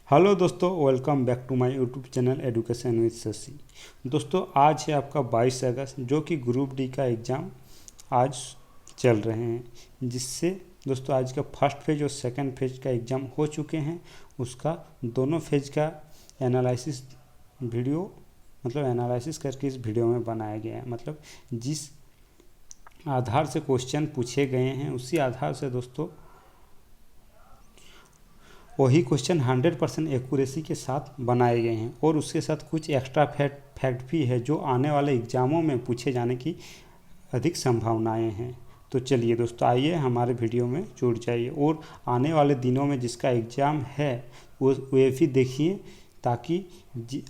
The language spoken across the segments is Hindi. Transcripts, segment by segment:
हेलो दोस्तों, welcome back to my YouTube channel education with Shashi. दोस्तों, आज है आपका 22 अगस्त, जो कि ग्रुप डी का एग्ज़ाम आज चल रहे हैं, जिससे दोस्तों आज का फर्स्ट फेज और सेकंड फेज का एग्ज़ाम हो चुके हैं। उसका दोनों फेज का एनालिसिस वीडियो एनालिसिस करके इस वीडियो में बनाया गया है। जिस आधार से क्वेश्चन पूछे गए हैं उसी आधार से दोस्तों वही क्वेश्चन 100% एक्यूरेसी के साथ बनाए गए हैं, और उसके साथ कुछ एक्स्ट्रा फैक्ट भी है जो आने वाले एग्ज़ामों में पूछे जाने की अधिक संभावनाएं हैं। तो चलिए दोस्तों, आइए हमारे वीडियो में जुड़ जाइए और आने वाले दिनों में जिसका एग्ज़ाम है वो भी देखिए, ताकि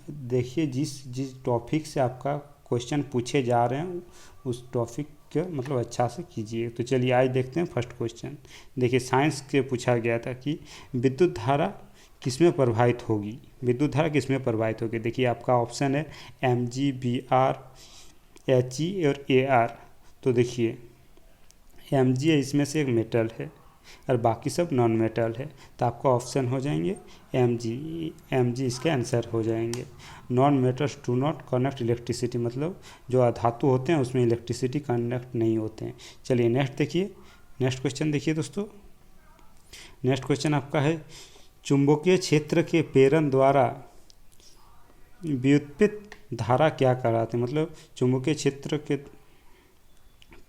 देखिए जिस टॉपिक से आपका क्वेश्चन पूछे जा रहे हैं उस टॉपिक अच्छा से कीजिए। तो चलिए आज देखते हैं फर्स्ट क्वेश्चन। देखिए, साइंस के पूछा गया था कि विद्युत धारा किसमें प्रवाहित होगी। विद्युत धारा किसमें प्रवाहित होगी। देखिए, आपका ऑप्शन है Mg, Br, He और Ar। तो देखिए, Mg है, इसमें से एक मेटल है और बाकी सब नॉन मेटल है, तो आपका ऑप्शन हो जाएंगे Mg इसके आंसर हो जाएंगे। Non metals do not connect electricity, मतलब जो अधातु होते हैं उसमें इलेक्ट्रिसिटी कनेक्ट नहीं होते हैं। चलिए नेक्स्ट देखिए, नेक्स्ट क्वेश्चन देखिए दोस्तों। नेक्स्ट क्वेश्चन आपका है, चुंबकीय क्षेत्र के प्रेरण द्वारा व्युत्पन्न धारा क्या कहलाती है। मतलब चुंबकीय क्षेत्र के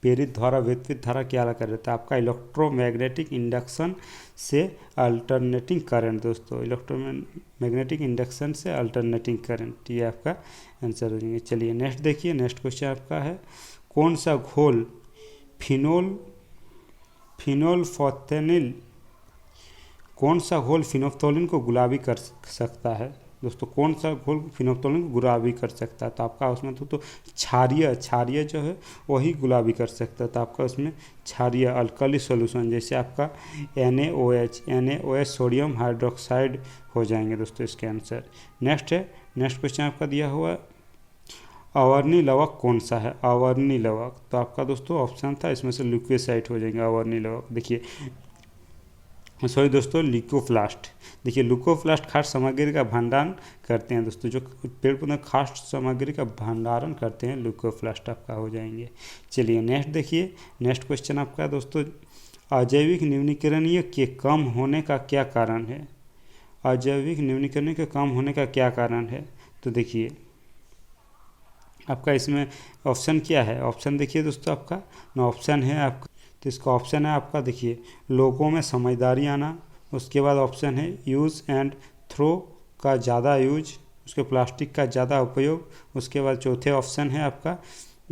प्रेरित द्वारा व्युत्पन्न धारा क्या कर रहता है। आपका इलेक्ट्रोमैग्नेटिक इंडक्शन से अल्टरनेटिंग करंट। दोस्तों, इलेक्ट्रोमैग्नेटिक इंडक्शन से अल्टरनेटिंग करंट, ये आपका आंसर हो जाएंगे। चलिए नेक्स्ट देखिए, नेक्स्ट क्वेश्चन आपका है, कौन सा घोल फिनोल्फोथेनिल कौन सा घोल फिनोल्फथोलिन को गुलाबी कर सकता है। दोस्तों, कौन सा घोल फिनोल्फथोलिन को गुलाबी कर सकता है। तो आपका उसमें तो क्षारीय जो है वही गुलाबी कर सकता है। तो आपका उसमें क्षारीय अल्कली सॉल्यूशन जैसे आपका NaOH सोडियम हाइड्रोक्साइड हो जाएंगे दोस्तों इसके आंसर। नेक्स्ट क्वेश्चन आपका दिया हुआ, अवर्णी लवक कौन सा है। अवर्णी लवक, तो आपका दोस्तों ऑप्शन था इसमें से लिक्विसाइट हो जाएंगे अवर्णी लवक। देखिए सॉरी दोस्तों, ल्यूकोप्लास्ट। देखिए, ल्यूकोप्लास्ट खाद्य सामग्री का भंडारण करते हैं दोस्तों, जो पेड़ पौधे खाद्य सामग्री का भंडारण करते हैं, ल्यूकोप्लास्ट आपका हो जाएंगे। चलिए नेक्स्ट देखिए, नेक्स्ट क्वेश्चन आपका दोस्तों, अजैविक न्यूनीकरणीय के कम होने का क्या कारण है। अजैविक न्यूनीकरणीय के कम होने का क्या कारण है। तो देखिए, आपका इसमें ऑप्शन क्या है। ऑप्शन देखिए दोस्तों, आपका ऑप्शन है आपका, तो इसका ऑप्शन है आपका, देखिए, लोगों में समझदारी आना। उसके बाद ऑप्शन है यूज़ एंड थ्रो का ज़्यादा यूज, उसके प्लास्टिक का ज़्यादा उपयोग। उसके बाद चौथे ऑप्शन है आपका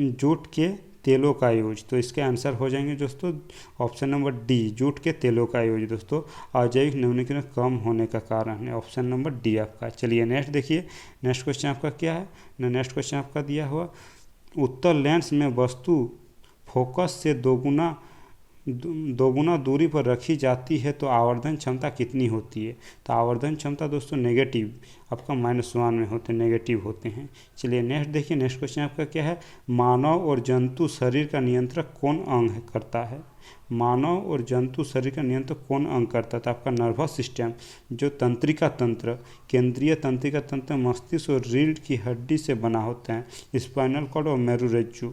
जूट के तेलों का यूज। तो इसके आंसर हो जाएंगे दोस्तों ऑप्शन नंबर डी, जूट के तेलों का यूज। दोस्तों, अजैविक न्यूनीकरण कम होने का कारण है ऑप्शन नंबर डी आपका। चलिए नेक्स्ट देखिए, नेक्स्ट क्वेश्चन आपका क्या है। नेक्स्ट क्वेश्चन आपका दिया हुआ, उत्तल लेंस में वस्तु फोकस से दोगुना दूरी पर रखी जाती है तो आवर्धन क्षमता कितनी होती है। तो आवर्धन क्षमता दोस्तों नेगेटिव, आपका -1 में होते हैं, नेगेटिव होते हैं। चलिए नेक्स्ट देखिए, नेक्स्ट क्वेश्चन आपका क्या है, मानव और जंतु शरीर का नियंत्रण कौन अंग करता है। मानव और जंतु शरीर का नियंत्रण कौन अंग करता है। तो आपका नर्वस सिस्टम, जो तंत्रिका तंत्र, केंद्रीय तंत्रिका तंत्र मस्तिष्क और रीढ़ की हड्डी से बना होता है, स्पाइनल कॉर्ड और मेरुरज्जु,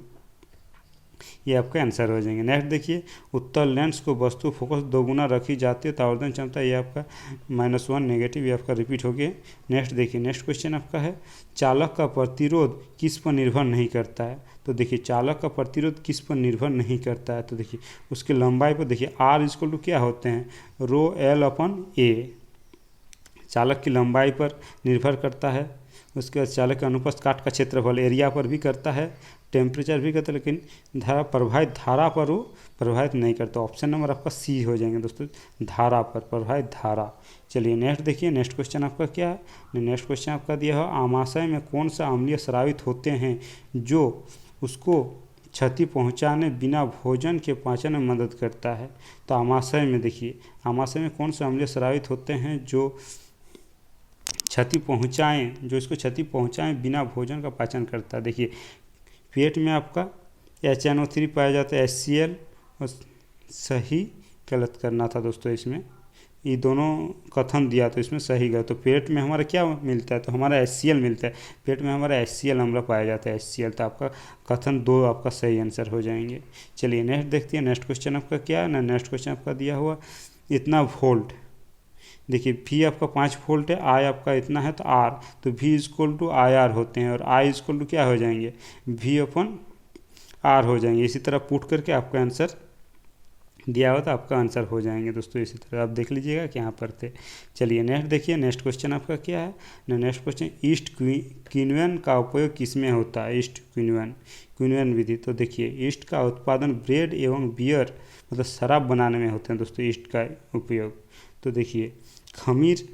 ये आपका आंसर हो जाएंगे। नेक्स्ट देखिए, उत्तल लेंस को वस्तु फोकस दोगुना रखी जाती है तो आवर्धन क्षमता, ये आपका -1 नेगेटिव, ये आपका रिपीट हो गया। नेक्स्ट देखिए, नेक्स्ट क्वेश्चन आपका है, चालक का प्रतिरोध किस पर निर्भर नहीं करता है। तो देखिए, चालक का प्रतिरोध किस पर निर्भर नहीं करता है। तो देखिए, उसकी लंबाई पर देखिए R क्या होते हैं, ρl/A, चालक की लंबाई पर निर्भर करता है। उसके बाद चालक के अनुप्रस्थ काट का क्षेत्रफल एरिया पर भी करता है, टेम्परेचर भी करता है, लेकिन प्रवाहित धारा पर वो प्रभावित नहीं करता। ऑप्शन नंबर आपका सी हो जाएंगे दोस्तों, धारा पर, प्रवाहित धारा। चलिए नेक्स्ट देखिए, नेक्स्ट क्वेश्चन आपका क्या है। नेक्स्ट क्वेश्चन आपका दिया है, आमाशय में कौन सा अम्लीय स्रावित होते हैं जो उसको क्षति पहुंचाने बिना भोजन के पाचन में मदद करता है। तो आमाशय में देखिए, आमाशय में कौन सा अम्लीय स्रावित होते हैं जो इसको क्षति पहुंचाएं बिना भोजन का पाचन करता है। देखिए, पेट में आपका HNO3 पाया जाता है, HCl, और सही गलत करना था दोस्तों इसमें। ये दोनों कथन दिया तो इसमें सही गया। तो पेट में हमारा क्या मिलता है, तो हमारा HCl मिलता है। पेट में हमारा HCl अम्ल पाया जाता है, HCl। तो आपका कथन 2 आपका सही आंसर हो जाएंगे। चलिए नेक्स्ट देखते हैं। नेक्स्ट क्वेश्चन आपका क्या है ना, नेक्स्ट क्वेश्चन आपका दिया हुआ इतना वोल्ट। देखिए V आपका 5 वोल्ट है, I आपका इतना है, तो R, तो V इक्वल टू IR होते हैं और I इक्वल टू क्या हो जाएंगे, V अपन R हो जाएंगे। इसी तरह पुट करके आपका आंसर दिया हुआ तो आपका आंसर हो जाएंगे दोस्तों। इसी तरह आप देख लीजिएगा कि यहाँ पर थे। चलिए नेक्स्ट देखिए। नेक्स्ट क्वेश्चन आपका क्या है ना, नेक्स्ट क्वेश्चन ईस्ट क्विनोन का उपयोग किस में होता है, ईस्ट क्विनोन विधि। तो देखिए ईस्ट का उत्पादन ब्रेड एवं बियर मतलब शराब बनाने में होते हैं दोस्तों, ईस्ट का उपयोग। तो देखिए खमीर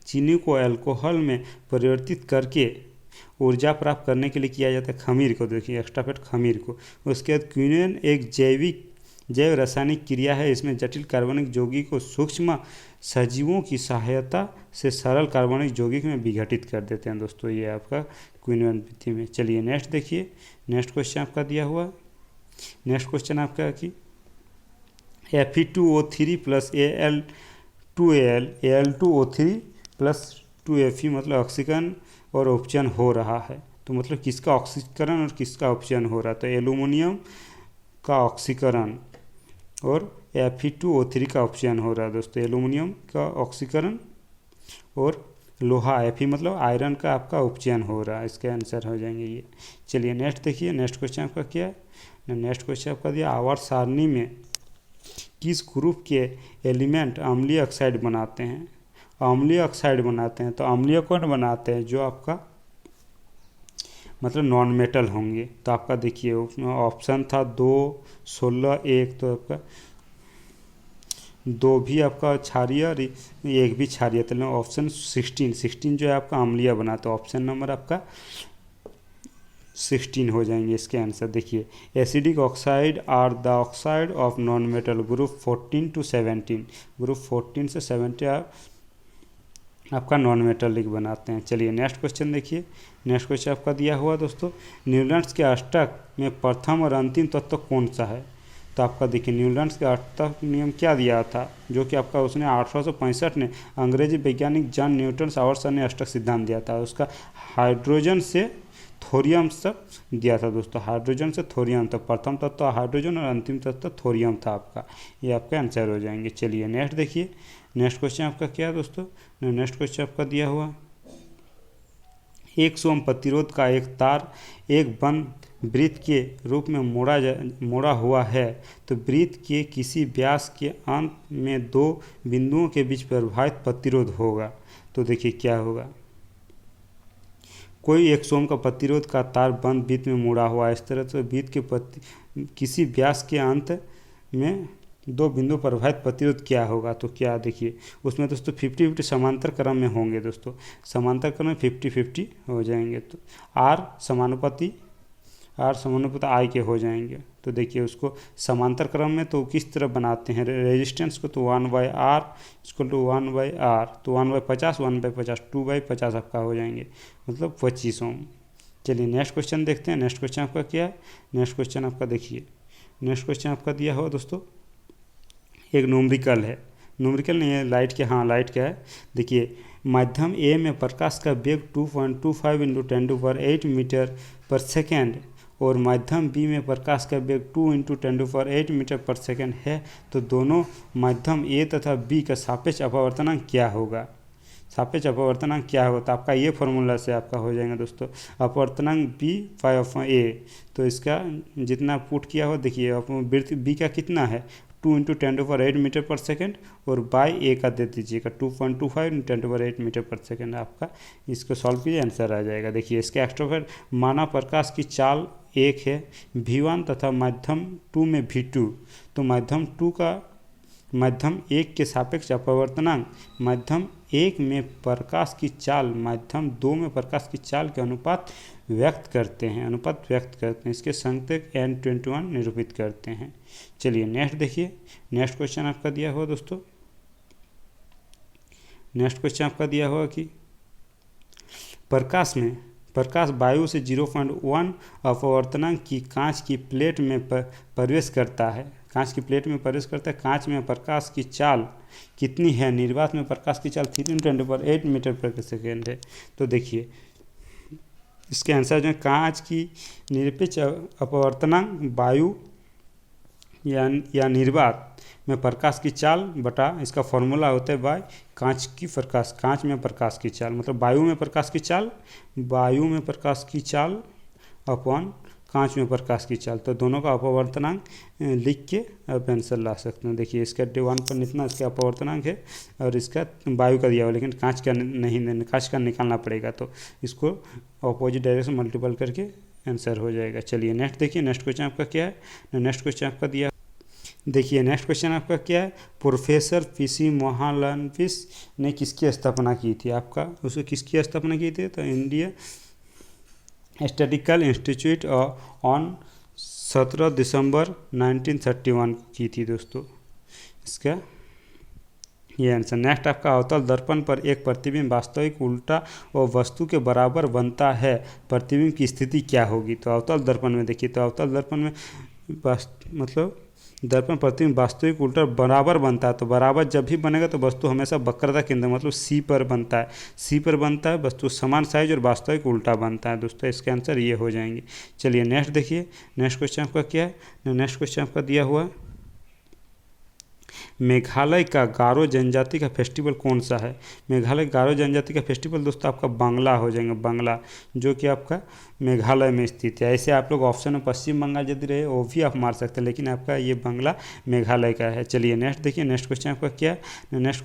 चीनी को अल्कोहल में परिवर्तित करके ऊर्जा प्राप्त करने के लिए किया जाता है, खमीर को। देखिए एक्स्ट्रा फैट खमीर को। उसके बाद क्विनोन एक जैव रासायनिक क्रिया है। इसमें जटिल कार्बनिक यौगिक को सूक्ष्म सजीवों की सहायता से सरल कार्बनिक यौगिक में विघटित कर देते हैं दोस्तों, ये आपका क्विनोन विधि में। चलिए नेक्स्ट देखिए। नेक्स्ट क्वेश्चन आपका दिया हुआ, नेक्स्ट क्वेश्चन आपका कि Fe2O3 plus Al2Al Al2O3 plus 2Fe मतलब ऑक्सीकरण और उपचयन हो रहा है। तो मतलब किसका ऑक्सीकरण और किसका उपचयन हो रहा है, तो एल्यूमिनियम का ऑक्सीकरण और Fe2O3 का उपचयन हो रहा है दोस्तों। एल्यूमिनियम का ऑक्सीकरण और लोहा Fe मतलब आयरन का आपका उपचयन हो रहा है, इसके आंसर हो जाएंगे ये। चलिए नेक्स्ट देखिए। नेक्स्ट क्वेश्चन आपका क्या है, नेक्स्ट क्वेश्चन आपका दिया आवर्त सारणी में किस ग्रुप के एलिमेंट अम्लीय ऑक्साइड बनाते हैं, अम्लीय ऑक्साइड बनाते हैं। तो अम्लीय कौन बनाते हैं, जो आपका मतलब नॉन मेटल होंगे। तो आपका देखिए ऑप्शन था 2, 16, 1, तो आपका 2 भी आपका क्षारीय और 1 भी क्षारीय। तो ऑप्शन 16 जो है आपका अम्लीय बना, तो ऑप्शन नंबर आपका 16 हो जाएंगे इसके आंसर। देखिए acidic oxide are the oxide of non metal group 14 to 17, group 14 से 17 आपका नॉन मेटलिक बनाते हैं। चलिए नेक्स्ट क्वेश्चन देखिए। नेक्स्ट क्वेश्चन आपका दिया हुआ दोस्तों न्यूटन्स के अष्टक में प्रथम और अंतिम तत्व कौन सा है। तो आपका देखिए न्यूटन्स के अष्टक नियम क्या दिया था, जो कि आपका उसने 1865 में अंग्रेजी वैज्ञानिक जॉन न्यूटन आवर्सन ने अष्टक सिद्धांत दिया था। उसका हाइड्रोजन से थोरियम तक दिया था दोस्तों, हाइड्रोजन से थोरियम तक। प्रथम तत्व हाइड्रोजन और अंतिम तत्व थोरियम था आपका, ये आपके आंसर हो जाएंगे। चलिए नेक्स्ट देखिए। नेक्स्ट क्वेश्चन आपका क्या है दोस्तों, नेक्स्ट क्वेश्चन आपका दिया हुआ 100 ओम प्रतिरोध का एक तार एक बंद वृत्त के रूप में मोड़ा हुआ है। तो वृत्त के किसी व्यास के अंत में 2 बिंदुओं के बीच प्रवाहित प्रतिरोध होगा। तो देखिए क्या होगा, कोई 100 ओम का प्रतिरोध का तार बंद वृत्त में मुड़ा हुआ है। इस तरह से वृत्त के किसी व्यास के अंत में 2 बिंदु प्रवाहित प्रतिरोध क्या होगा। तो क्या देखिए उसमें दोस्तों 50-50 समांतर क्रम में होंगे दोस्तों, समांतर क्रम में 50-50 हो जाएंगे। तो आर समानुपाती आई के हो जाएंगे। तो देखिए उसको समांतर क्रम में तो किस तरह बनाते हैं रेजिस्टेंस को, तो 1/R इसको टू 1/R, तो 1/50 1/50 2/50 आपका हो जाएंगे, मतलब 25 ओम। चलिए नेक्स्ट क्वेश्चन देखते हैं। नेक्स्ट क्वेश्चन आपका क्या है, नेक्स्ट क्वेश्चन आपका देखिए। नेक्स्ट क्वेश्चन आपका दिया हुआ दोस्तों एक न्यूमेरिकल है, न्यूमेरिकल नहीं है, लाइट के, हाँ लाइट का है। देखिए माध्यम ए में प्रकाश का वेग 2.25 × 10⁸ मीटर पर सेकेंड और माध्यम बी में प्रकाश का वेग 2 × 10⁸ मीटर पर सेकेंड है। तो दोनों माध्यम ए तथा बी का सापेक्ष अपवर्तनांक क्या होगा, सापेक्ष अपवर्तनांक क्या होगा। तो आपका ये फॉर्मूला से आपका हो जाएगा दोस्तों अपवर्तनांक B/A। तो इसका जितना पुट किया हो, देखिए वृत्त बी का कितना है 2 × 10⁸ मीटर पर सेकेंड और बाई ए का दे दीजिएगा 2.25 × 10⁸ मीटर पर सेकेंड। आपका इसको सॉल्व कीजिए, आंसर आ जाएगा। देखिए इसके एक्स्ट्रोफर माना प्रकाश की चाल 1 है V1 तथा माध्यम 2 में V2। तो माध्यम 1 के सापेक्ष अपवर्तनांक माध्यम 1 में प्रकाश की चाल माध्यम 2 में प्रकाश की चाल के अनुपात व्यक्त करते हैं, इसके संकेतक N21 निरूपित करते हैं। चलिए नेक्स्ट देखिए। नेक्स्ट क्वेश्चन आपका दिया हुआ दोस्तों, नेक्स्ट क्वेश्चन आपका दिया हुआ कि प्रकाश में प्रकाश वायु से 0.1 अपवर्तनांक की कांच की प्लेट में प्रवेश करता है। कांच की प्लेट में प्रवेश करता है। कांच में प्रकाश की चाल कितनी है? निर्वात में प्रकाश की चाल 3×10⁸ मीटर प्रति सेकेंड है। तो देखिए इसके आंसर जो है कांच की निरपेक्ष अपवर्तनांक वायु या निर्वात में प्रकाश की चाल बटा इसका फॉर्मूला होता है बाय कांच में प्रकाश की चाल, मतलब वायु में प्रकाश की चाल अपॉन कांच में प्रकाश की चाल। तो दोनों का अपवर्तनांक लिख के आप आंसर ला सकते हैं। देखिए इसका 1 पर इतना इसका अपवर्तनांक है और इसका वायु का दिया हुआ, लेकिन कांच का नहीं, कांच का निकालना पड़ेगा। तो इसको अपोजिट डायरेक्शन मल्टीपल करके आंसर हो जाएगा। चलिए नेक्स्ट देखिए, नेक्स्ट क्वेश्चन आपका क्या है? नेक्स्ट क्वेश्चन आपका दिया, देखिए नेक्स्ट क्वेश्चन आपका क्या है? प्रोफेसर पीसी महालनोबिस ने किसकी स्थापना की थी? आपका उसको किसकी स्थापना की थी? तो इंडिया स्टैटिस्टिकल इंस्टीट्यूट ऑन 17 दिसंबर 1931 की थी दोस्तों, इसका ये आंसर। नेक्स्ट आपका अवतल दर्पण पर एक प्रतिबिंब वास्तविक उल्टा और वस्तु के बराबर बनता है, प्रतिबिंब की स्थिति क्या होगी? तो अवतल दर्पण में देखिए, तो अवतल दर्पण में मतलब दर्पण प्रतिबिंब वास्तविक उल्टा बराबर बनता है। तो बराबर जब भी बनेगा तो वस्तु हमेशा वक्रता केंद्र मतलब सी पर बनता है, वस्तु समान साइज और वास्तविक उल्टा बनता है दोस्तों। इसके आंसर ये हो जाएंगे। चलिए नेक्स्ट देखिए, नेक्स्ट क्वेश्चन आपका क्या है? नेक्स्ट क्वेश्चन आपका दिया हुआ है, मेघालय का गारो जनजाति का फेस्टिवल कौन सा है? मेघालय गारो जनजाति का फेस्टिवल दोस्तों आपका बांग्ला हो जाएंगे, बांग्ला, जो कि आपका मेघालय में स्थित है। ऐसे आप लोग ऑप्शन में पश्चिम बंगाल यदि रहे वो भी आप मार सकते हैं, लेकिन आपका ये बांग्ला मेघालय का है। चलिए नेक्स्ट देखिए, नेक्स्ट क्वेश्चन आपका क्या है? नेक्स्ट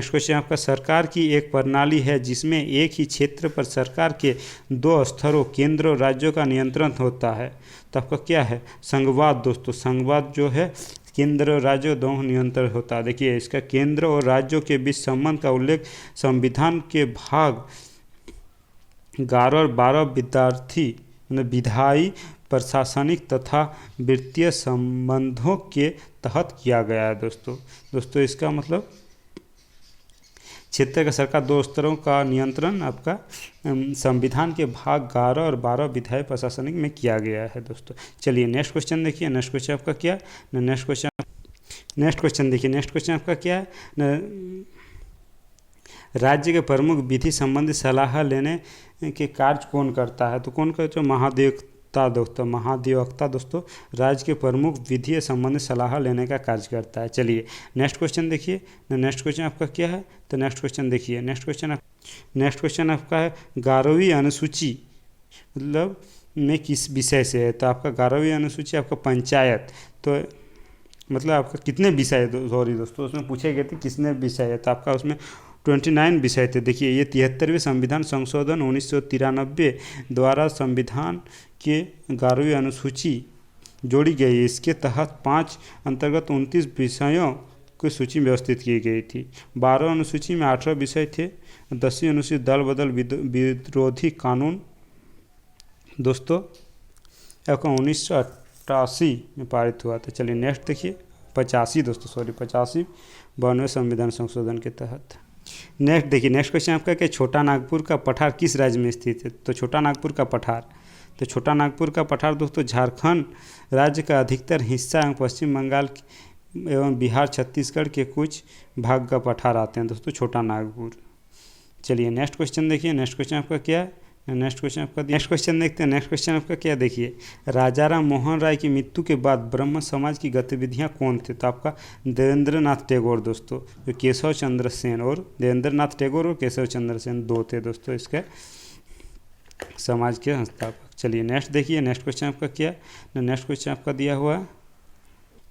क्वेश्चन आपका, सरकार की एक प्रणाली है जिसमें एक ही क्षेत्र पर सरकार के 2 स्तरों केंद्र और राज्यों का नियंत्रण होता है। तो आपका क्या है? संघवाद दोस्तों। संघवाद जो है केंद्र और राज्य दोनों नियंत्रण होता है। देखिए इसका केंद्र और राज्यों के बीच संबंध का उल्लेख संविधान के भाग 11 और 12 विधायी प्रशासनिक तथा वित्तीय संबंधों के तहत किया गया है दोस्तों इसका मतलब क्षेत्र का सरकार 2 स्तरों का नियंत्रण आपका संविधान के भाग 11 और 12 विधायी प्रशासनिक में किया गया है दोस्तों। चलिए नेक्स्ट क्वेश्चन देखिए, नेक्स्ट क्वेश्चन आपका क्या? नेक्स्ट क्वेश्चन देखिए, नेक्स्ट क्वेश्चन आपका क्या है? राज्य के प्रमुख विधि संबंधी सलाह लेने के कार्य कौन करता है? तो कौन करता है? महाधिवक्ता दोस्तों राज्य के प्रमुख विधि संबंधी सलाह लेने का कार्य करता है। चलिए नेक्स्ट क्वेश्चन देखिए, नेक्स्ट क्वेश्चन आपका क्या है? तो नेक्स्ट क्वेश्चन देखिए, नेक्स्ट क्वेश्चन आपका है 11वीं अनुसूची मतलब में किस विषय से है? तो आपका 11वीं अनुसूची आपका पंचायत, तो मतलब आपका कितने विषय सॉरी दोस्तों उसमें पूछे गए थे कितने विषय है? तो आपका उसमें 29 विषय थे। देखिए ये 73वें संविधान संशोधन 1993 द्वारा संविधान के 11वीं अनुसूची जोड़ी गई है। इसके तहत 5 अंतर्गत 29 विषयों की सूची व्यवस्थित की गई थी। 12 अनुसूची में 18 विषय थे। 10वीं अनुसूची दल बदल विरोधी कानून दोस्तों आपका 1988 में पारित हुआ था। चलिए नेक्स्ट देखिए, 85 92वें संविधान संशोधन के तहत। नेक्स्ट देखिए, नेक्स्ट क्वेश्चन आपका क्या? छोटा नागपुर का पठार किस राज्य में स्थित है? तो छोटा नागपुर का पठार दोस्तों झारखंड राज्य का अधिकतर हिस्सा एवं पश्चिम बंगाल एवं बिहार छत्तीसगढ़ के कुछ भाग का पठार आते हैं दोस्तों छोटा नागपुर। चलिए नेक्स्ट क्वेश्चन देखिए, नेक्स्ट क्वेश्चन आपका क्या है? नेक्स्ट क्वेश्चन देखते हैं। नेक्स्ट क्वेश्चन आपका क्या? देखिए राजाराम मोहन राय की मृत्यु के बाद ब्रह्म समाज की गतिविधियां कौन थे? तो आपका देवेंद्र नाथ टैगोर दोस्तों, जो केशव चंद्र सेन और देवेंद्र नाथ टैगोर और केशव चंद्र सेन 2 थे दोस्तों इसके समाज के संस्थापक। चलिए नेक्स्ट देखिए, नेक्स्ट क्वेश्चन आपका क्या? नेक्स्ट क्वेश्चन आपका दिया हुआ है,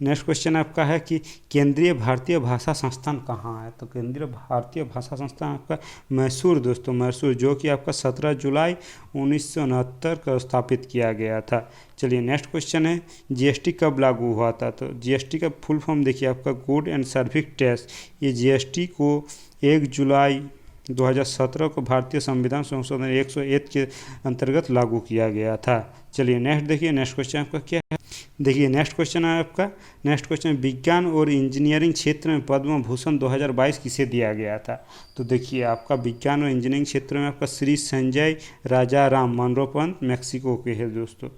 नेक्स्ट क्वेश्चन आपका है कि केंद्रीय भारतीय भाषा संस्थान कहाँ है? तो केंद्रीय भारतीय भाषा संस्थान आपका मैसूर दोस्तों, मैसूर, जो कि आपका 17 जुलाई 1969 को स्थापित किया गया था। चलिए नेक्स्ट क्वेश्चन है जीएसटी कब लागू हुआ था? तो जीएसटी का फुल फॉर्म देखिए आपका गुड एंड सर्विस टैक्स। ये जीएसटी को 1 जुलाई 2017 को भारतीय संविधान संशोधन 101 के अंतर्गत लागू किया गया था। चलिए नेक्स्ट देखिए, नेक्स्ट क्वेश्चन आपका क्या है? देखिए नेक्स्ट क्वेश्चन है आपका। नेक्स्ट क्वेश्चन, विज्ञान और इंजीनियरिंग क्षेत्र में पद्म भूषण 2022 किसे दिया गया था? तो देखिए आपका विज्ञान और इंजीनियरिंग क्षेत्र में आपका श्री संजय राजाराम मनरोपंत मैक्सिको के हैं दोस्तों।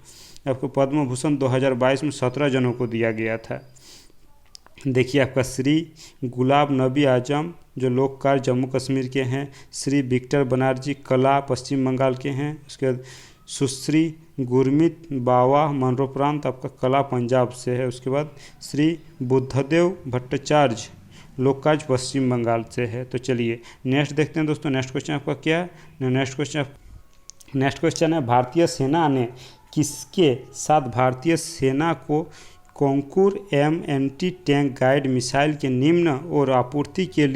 आपको पद्म भूषण 2022 में 17 जनों को दिया गया था। देखिए आपका श्री गुलाब नबी आजम जो लोक कार्य जम्मू कश्मीर के हैं, श्री विक्टर बनर्जी कला पश्चिम बंगाल के हैं, उसके बाद सुश्री गुरमीत बावा मनरोपरांत आपका कला पंजाब से है, उसके बाद श्री बुद्धदेव भट्टाचार्य लोक कार्य पश्चिम बंगाल से है। तो चलिए नेक्स्ट देखते हैं दोस्तों। नेक्स्ट क्वेश्चन आपका क्या है? नेक्स्ट क्वेश्चन है, भारतीय सेना ने किसके साथ भारतीय सेना को Konkurs M anti tank guide missile के निम्न और आपूर्ति के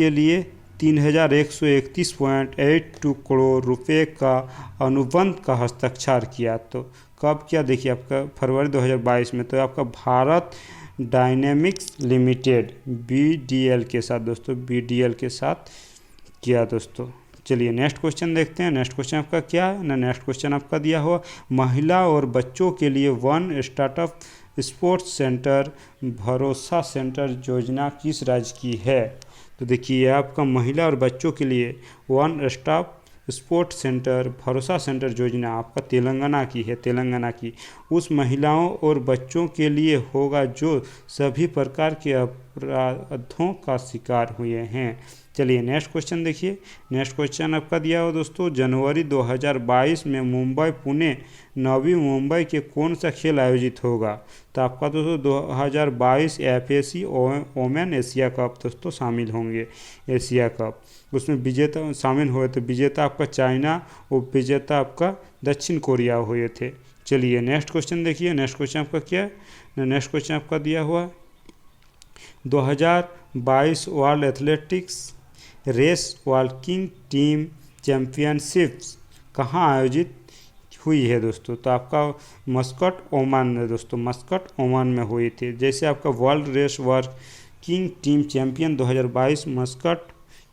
लिए 3131.82 करोड़ रुपए का अनुबंध का हस्ताक्षर किया? तो कब किया? देखिए आपका फरवरी 2022 में। तो आपका भारत डायनेमिक्स लिमिटेड BDL के साथ दोस्तों, BDL के साथ किया दोस्तों। चलिए नेक्स्ट क्वेश्चन देखते हैं। नेक्स्ट क्वेश्चन आपका क्या है ना? नेक्स्ट क्वेश्चन आपका दिया हुआ, महिला और बच्चों के लिए वन स्टार्टअप स्पोर्ट्स सेंटर भरोसा सेंटर योजना किस राज्य की है? तो देखिए आपका महिला और बच्चों के लिए वन स्टॉप स्पोर्ट्स सेंटर भरोसा सेंटर योजना आपका तेलंगाना की है, तेलंगाना की। उस महिलाओं और बच्चों के लिए होगा जो सभी प्रकार के अपराधों का शिकार हुए हैं। चलिए नेक्स्ट क्वेश्चन देखिए। नेक्स्ट क्वेश्चन आपका दिया हो दोस्तों, जनवरी 2022 में मुंबई पुणे नवी मुंबई के कौन सा खेल आयोजित होगा? तो आपका दोस्तों 2022 FAC ओमेन एशिया कप दोस्तों शामिल होंगे, एशिया कप। उसमें विजेता शामिल हुए थे, विजेता आपका चाइना और विजेता आपका दक्षिण कोरिया हुए थे। चलिए नेक्स्ट क्वेश्चन देखिए। नेक्स्ट क्वेश्चन आपका क्या है? नेक्स्ट क्वेश्चन आपका दिया हुआ 2022 world athletics race walking team championships कहाँ आयोजित हुई है दोस्तों? तो आपका मस्कट ओमान में दोस्तों, मस्कट ओमान में हुई थी। जैसे आपका world race walking team champion 2022 Muscat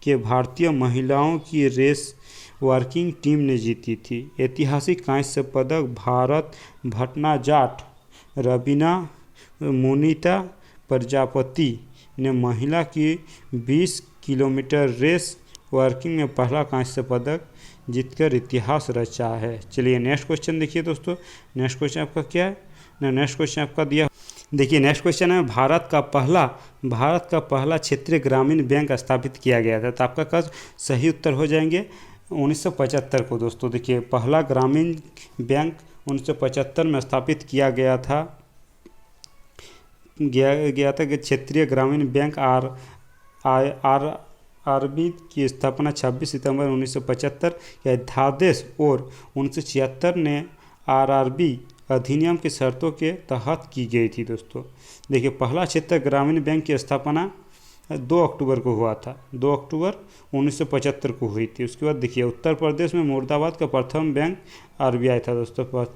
के भारतीय महिलाओं की रेस वॉकिंग टीम ने जीती थी। ऐतिहासिक कांस्य पदक भारत भटनाजाट रवीना मुनीता प्रजापति ने महिला की 20 किलोमीटर रेस वॉकिंग में पहला कांस्य पदक जीतकर इतिहास रचा है। चलिए नेक्स्ट क्वेश्चन देखिए दोस्तों। नेक्स्ट क्वेश्चन आपका क्या है? नेक्स्ट क्वेश्चन आपका दिया, देखिए नेक्स्ट क्वेश्चन है, भारत का पहला क्षेत्रीय ग्रामीण बैंक स्थापित किया गया था? तो आपका कब सही उत्तर हो जाएंगे 1975 को दोस्तों। देखिए पहला ग्रामीण बैंक 1975 में स्थापित किया गया था कि क्षेत्रीय ग्रामीण बैंक RB की स्थापना 26 सितंबर 1975 के अध्यादेश और 1976 ने RRB अधिनियम की शर्तों के तहत की गई थी दोस्तों। देखिए पहला क्षेत्रीय ग्रामीण बैंक की स्थापना 2 अक्टूबर को हुआ था, 2 अक्टूबर 1975 को हुई थी। उसके बाद देखिए उत्तर प्रदेश में मुर्दाबाद का प्रथम बैंक RBI था दोस्तों,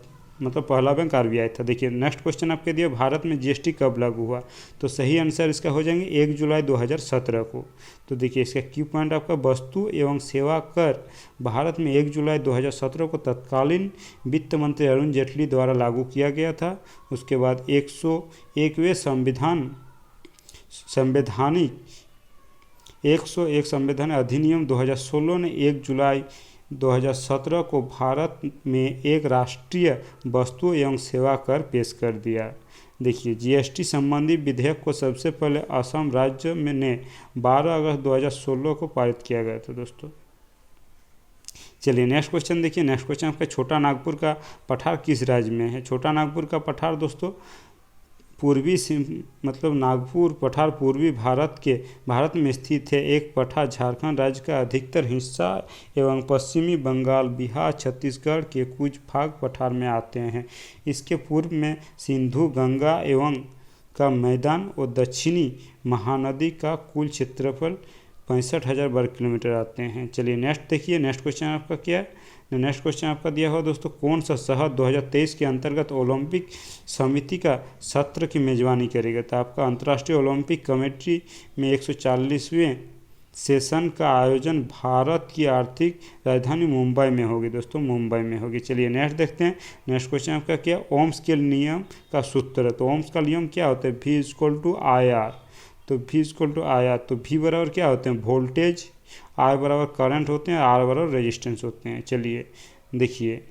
मतलब पहला बैंक RBI था। देखिए नेक्स्ट क्वेश्चन आपके दिए, भारत में GST कब लागू हुआ? तो सही आंसर इसका हो जाएंगे 1 जुलाई 2017 को। तो देखिए इसका की पॉइंट आपका, वस्तु एवं सेवा कर भारत में 1 जुलाई 2017 को तत्कालीन वित्त मंत्री अरुण जेटली द्वारा लागू किया गया था। उसके बाद 101वें संवैधानिक अधिनियम 2016 ने 1 जुलाई 2017 को भारत में एक राष्ट्रीय वस्तु एवं सेवा कर पेश कर दिया। देखिए GST संबंधी विधेयक को सबसे पहले असम राज्य में ने 12 अगस्त 2016 को पारित किया गया था दोस्तों। चलिए नेक्स्ट क्वेश्चन देखिए। नेक्स्ट क्वेश्चन आपका, छोटा नागपुर का पठार किस राज्य में है? छोटा नागपुर का पठार दोस्तों नागपुर पठार पूर्वी भारत में स्थित है। एक पठार झारखंड राज्य का अधिकतर हिस्सा एवं पश्चिमी बंगाल, बिहार, छत्तीसगढ़ के कुछ भाग पठार में आते हैं। इसके पूर्व में सिंधु गंगा एवं का मैदान और दक्षिणी महानदी का कुल क्षेत्रफल 65,000 वर्ग किलोमीटर आते हैं। चलिए नेक्स्ट देखिए। नेक्स्ट क्वेश्चन आपका क्या है? नेक्स्ट क्वेश्चन आपका दिया हुआ दोस्तों, कौन सा शहर 2023 के अंतर्गत ओलंपिक समिति का सत्र की मेजबानी करेगा? तो आपका अंतर्राष्ट्रीय ओलंपिक कमेटी में 140वें सेशन का आयोजन भारत की आर्थिक राजधानी मुंबई में होगी दोस्तों, मुंबई में होगी। चलिए नेक्स्ट देखते हैं। नेक्स्ट क्वेश्चन आपका क्या, ओम्स के नियम का सूत्र है। तो ओम्स का नियम क्या होता है, V equal to I R. तो V equal to I R, तो V बराबर क्या होते हैं, वोल्टेज, I बराबर करंट होते हैं, R बराबर रेजिस्टेंस होते हैं। चलिए देखिए,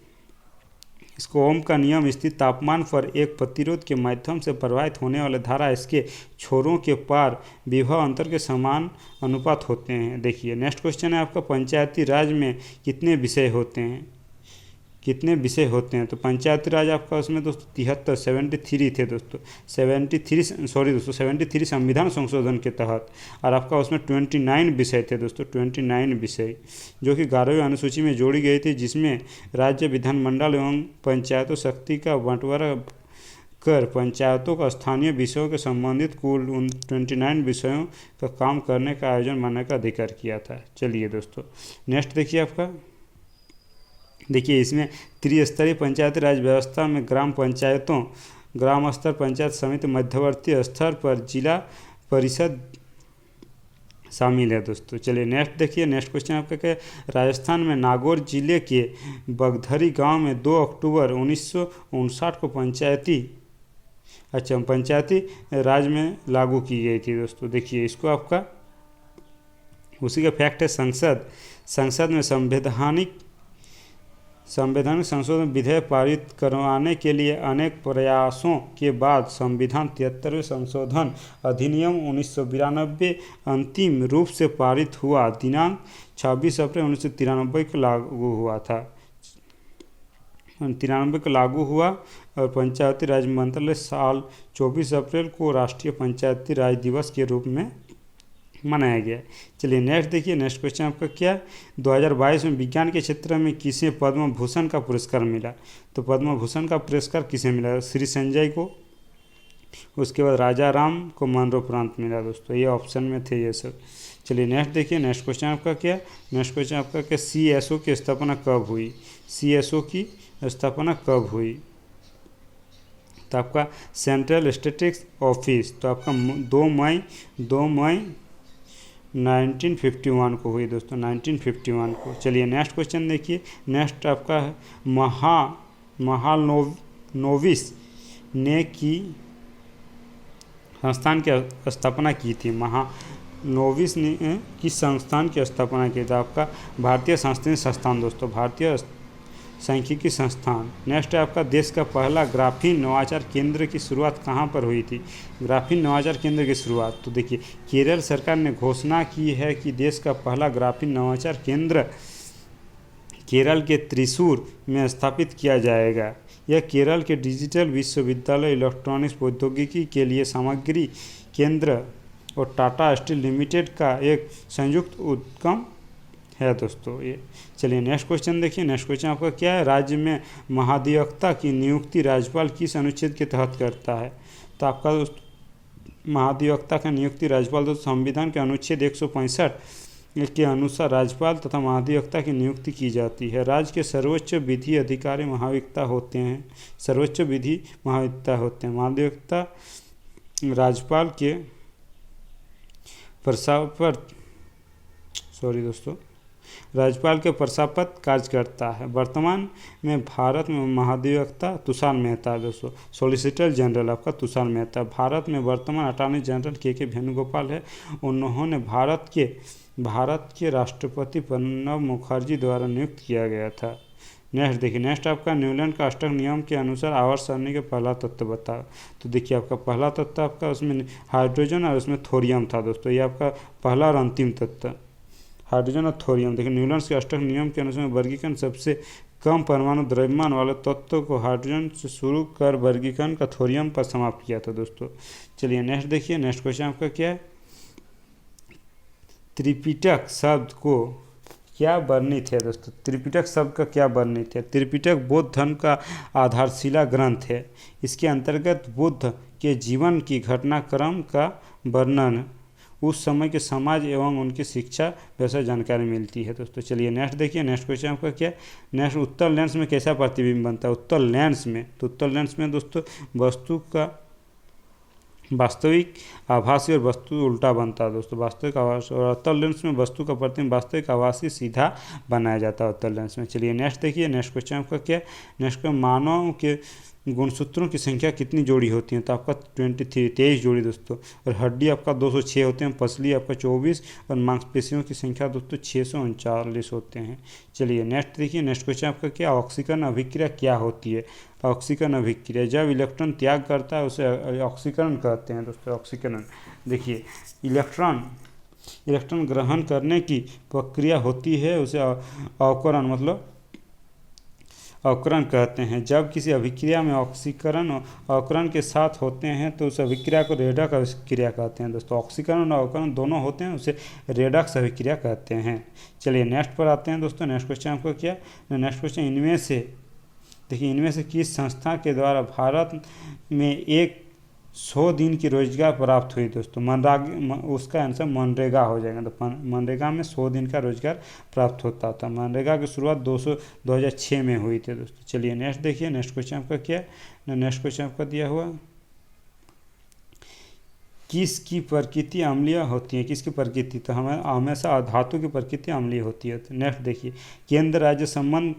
इसको ओम का नियम स्थित तापमान पर एक प्रतिरोध के माध्यम से प्रवाहित होने वाले धारा इसके छोरों के पार विभव अंतर के समान अनुपात होते हैं। देखिए नेक्स्ट क्वेश्चन है आपका, पंचायती राज में कितने विषय होते हैं, कितने विषय होते हैं। तो पंचायती राज आपका उसमें दोस्तों 73 73 थे दोस्तों, 73 संविधान संशोधन के तहत, और आपका उसमें 29 विषय थे दोस्तों, 29 विषय, जो कि 11वीं अनुसूची में जोड़ी गई थी, जिसमें राज्य विधानमंडल एवं पंचायतों शक्ति का बंटवारा कर पंचायतों का स्थानीय विषयों के संबंधित कुल उन 29 विषयों का काम करने का आयोजन बनाने का अधिकार किया था। चलिए दोस्तों नेक्स्ट देखिए आपका, देखिए इसमें त्रिस्तरीय पंचायती राज व्यवस्था में ग्राम पंचायतों, ग्राम स्तर पंचायत समिति, मध्यवर्ती स्तर पर जिला परिषद शामिल है दोस्तों। चलिए नेक्स्ट देखिए। नेक्स्ट क्वेश्चन आपका क्या है, राजस्थान में नागौर जिले के बगधरी गांव में 2 अक्टूबर 1959 को पंचायती राज में लागू की गई थी दोस्तों। देखिए इसको आपका उसी का फैक्ट है, संसद में संवैधानिक संशोधन विधेयक पारित करवाने के लिए अनेक प्रयासों के बाद संविधान 73वें संशोधन अधिनियम 1992 अंतिम रूप से पारित हुआ। दिनांक 26 अप्रैल 1993 को लागू हुआ था, 93 को लागू हुआ, और पंचायती राज मंत्रालय साल 24 अप्रैल को राष्ट्रीय पंचायती राज दिवस के रूप में मनाया गया। चलिए नेक्स्ट देखिए। नेक्स्ट क्वेश्चन आपका क्या, 2022 में विज्ञान के क्षेत्र में किसे पद्म भूषण का पुरस्कार मिला। तो पद्म भूषण का पुरस्कार किसे मिला, श्री संजय को, उसके बाद राजा राम को मरणोपरांत मिला दोस्तों, ये ऑप्शन में थे ये सब। चलिए नेक्स्ट देखिए। नेक्स्ट क्वेश्चन आपका क्या, नेक्स्ट क्वेश्चन आपका क्या, CSO की स्थापना कब हुई, CSO की स्थापना कब हुई। तो आपका सेंट्रल स्टैटिस्टिक्स ऑफिस, तो आपका 2 मई 1951 को हुई दोस्तों, 1951 को। चलिए नेक्स्ट क्वेश्चन देखिए। नेक्स्ट आपका है, महालनोबिस ने की संस्थान की स्थापना की थी। महालनोबिस ने किस संस्थान की स्थापना की थी। आपका भारतीय सांस्कृतिक संस्थान दोस्तों, भारतीय सांख्यिकी संस्थान। नेक्स्ट है आपका, देश का पहला ग्राफीन नवाचार केंद्र की शुरुआत कहाँ पर हुई थी। ग्राफीन नवाचार केंद्र की शुरुआत, तो देखिए केरल सरकार ने घोषणा की है कि देश का पहला ग्राफीन नवाचार केंद्र केरल के त्रिशूर में स्थापित किया जाएगा। यह केरल के डिजिटल विश्वविद्यालय, इलेक्ट्रॉनिक्स प्रौद्योगिकी के लिए सामग्री केंद्र और टाटा स्टील लिमिटेड का एक संयुक्त उपक्रम है दोस्तों ये। चलिए नेक्स्ट क्वेश्चन देखिए। नेक्स्ट क्वेश्चन आपका क्या है, राज्य में महाधिवक्ता की नियुक्ति राज्यपाल किस अनुच्छेद के तहत करता है। तो आपका दोस्तों महाधिवक्ता की नियुक्ति राज्यपाल दोस्तों संविधान के अनुच्छेद 165 के अनुसार राज्यपाल तथा महाधिवक्ता की नियुक्ति की जाती है। राज्य के सर्वोच्च विधि अधिकारी महाधिवक्ता होते हैं, सर्वोच्च विधि महाधिवक्ता होते हैं। महाधिवक्ता राज्यपाल के राज्यपाल के प्रशासक कार्य करता है। वर्तमान में भारत में महाधिवक्ता तुषार मेहता है दोस्तों, सॉलिसिटर जनरल आपका तुषार मेहता। भारत में वर्तमान अटॉर्नी जनरल के वेणुगोपाल है। उन्होंने भारत के राष्ट्रपति प्रणब मुखर्जी द्वारा नियुक्त किया गया था। नेक्स्ट देखिए। नेक्स्ट आपका, न्यूलैंड का अष्टक नियम के अनुसार आवर्त सारणी के पहला तत्व बताओ। तो देखिए आपका पहला तत्व आपका उसमें हाइड्रोजन और उसमें थोरियम था दोस्तों, ये आपका पहला और अंतिम तत्व हाइड्रोजन और थोरियम। देखिए न्यूलैंड के अष्टक नियम के अनुसार वर्गीकरण सबसे कम परमाणु द्रव्यमान वाले तत्व को हाइड्रोजन से शुरू कर वर्गीकरण का थोरियम पर समाप्त किया था दोस्तों। चलिए नेक्स्ट देखिए। नेक्स्ट क्वेश्चन आपका क्या है, त्रिपिटक शब्द को क्या वर्णित है दोस्तों। त्रिपिटक शब्द का क्या वर्णित है। त्रिपिटक बौद्ध धर्म का आधारशिला ग्रंथ है। इसके अंतर्गत बुद्ध के जीवन की घटनाक्रम का वर्णन, उस समय के समाज एवं उनकी शिक्षा व्यवसाय जानकारी मिलती है दोस्तों। चलिए नेक्स्ट देखिए। नेक्स्ट क्वेश्चन आपका क्या है, नेक्स्ट उत्तर लेंस में कैसा प्रतिबिंब बनता है। उत्तर लेंस में, तो उत्तर लेंस में दोस्तों वस्तु का वास्तविक आभासी और वस्तु उल्टा बनता है दोस्तों। वास्तविक आभास और अवतल लेंस में वस्तु का प्रतिबिंब वास्तविक आभासी सीधा बनाया जाता है अवतल लेंस में। चलिए नेक्स्ट देखिए, नेक्स्ट क्वेश्चन आपका क्या है। नेक्स्ट का मानव के गुणसूत्रों की संख्या कितनी जोड़ी होती है, तो आपका 23 जोड़ी दोस्तों। और हड्डी आपका 206 होते हैं, पसली आपका 24 और मांसपेशियों की संख्या दोस्तों 639 होते हैं। चलिए नेक्स्ट देखिए, नेक्स्ट क्वेश्चन आपका क्या, ऑक्सीकरण अभिक्रिया क्या होती है। ऑक्सीकरण अभिक्रिया जब इलेक्ट्रॉन त्याग करता है उसे ऑक्सीकरण कहते हैं दोस्तों। ऑक्सीकरण देखिए, इलेक्ट्रॉन ग्रहण करने की प्रक्रिया होती है उसे अवकरण मतलब अवकरण कहते हैं। जब किसी अभिक्रिया में ऑक्सीकरण अवकरण के साथ होते हैं तो उस अभिक्रिया को रेडक्स अभिक्रिया कहते हैं दोस्तों। ऑक्सीकरण और अवकरण दोनों होते हैं, उसे रेडक्स अभिक्रिया कहते हैं। चलिए नेक्स्ट पर आते हैं दोस्तों। नेक्स्ट क्वेश्चन आपको क्या, नेक्स्ट क्वेश्चन इनमें से देखिए, इनमें से किस संस्था के द्वारा भारत में 100 दिन की रोजगार प्राप्त हुई दोस्तों। उसका आंसर मनरेगा हो जाएगा। तो मनरेगा में 100 दिन का रोजगार प्राप्त होता था। मनरेगा की शुरुआत 2006 में हुई थी दोस्तों। चलिए नेक्स्ट देखिए, नेक्स्ट क्वेश्चन आपका क्या है। नेक्स्ट क्वेश्चन आपका दिया हुआ, किसकी प्रकृति अम्लीय होती है। किसकी प्रकृति, तो हमें हमेशा धातु की प्रकृति अम्लीय होती है। तो नेक्स्ट देखिए, केंद्र राज्य संबंध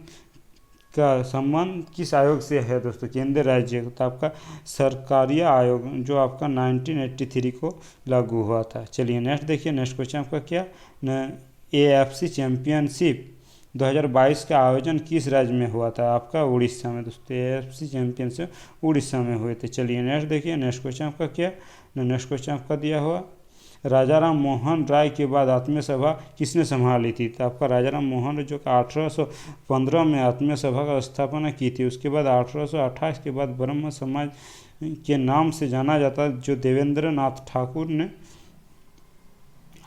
का संबंध किस आयोग से है दोस्तों। केंद्र राज्य, तो आपका सरकारीय आयोग जो आपका 1983 को लागू हुआ था। चलिए नेक्स्ट देखिए, नेक्स्ट क्वेश्चन आपका क्या, AFC चैंपियनशिप 2022 का आयोजन किस राज्य में हुआ था, आपका उड़ीसा में दोस्तों। AFC चैंपियनशिप उड़ीसा में हुए थे। चलिए नेक्स्ट देखिए, नेक्स्ट क्वेश्चन आपका क्या, नेक्स्ट क्वेश्चन आपका दिया हुआ, राजा राम मोहन राय के बाद आत्मीय सभा किसने संभाली थी। तो आपका राजा राम मोहन राय जो कि 1815 में आत्मीय सभा का स्थापना की थी। उसके बाद 1828 के बाद ब्रह्म समाज के नाम से जाना जाता है, जो देवेंद्र नाथ ठाकुर ने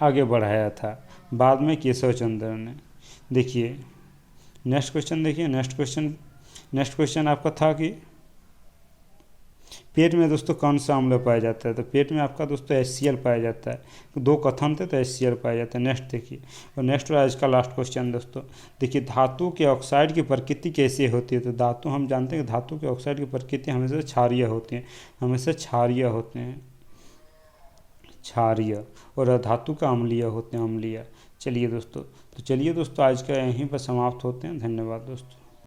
आगे बढ़ाया था, बाद में केशव चंद्र ने। देखिए नेक्स्ट क्वेश्चन देखिए, नेक्स्ट क्वेश्चन आपका था कि पेट में दोस्तों कौन सा अम्ल पाया जाता है। तो पेट में आपका दोस्तों HCl पाया जाता है। तो 2 कथन थे तो HCl पाया जाता है। नेक्स्ट देखिए, और नेक्स्ट आज का लास्ट क्वेश्चन दोस्तों। देखिए धातु के ऑक्साइड की प्रकृति कैसे होती है। तो धातु हम जानते हैं कि धातु के ऑक्साइड की प्रकृति हमेशा क्षारीय होती है, हमेशा क्षारीय होते हैं, क्षारीय, और धातु का अम्लीय होते हैं, अम्लीय। चलिए दोस्तों, तो चलिए दोस्तों आज का यहीं पर समाप्त होते हैं। धन्यवाद दोस्तों।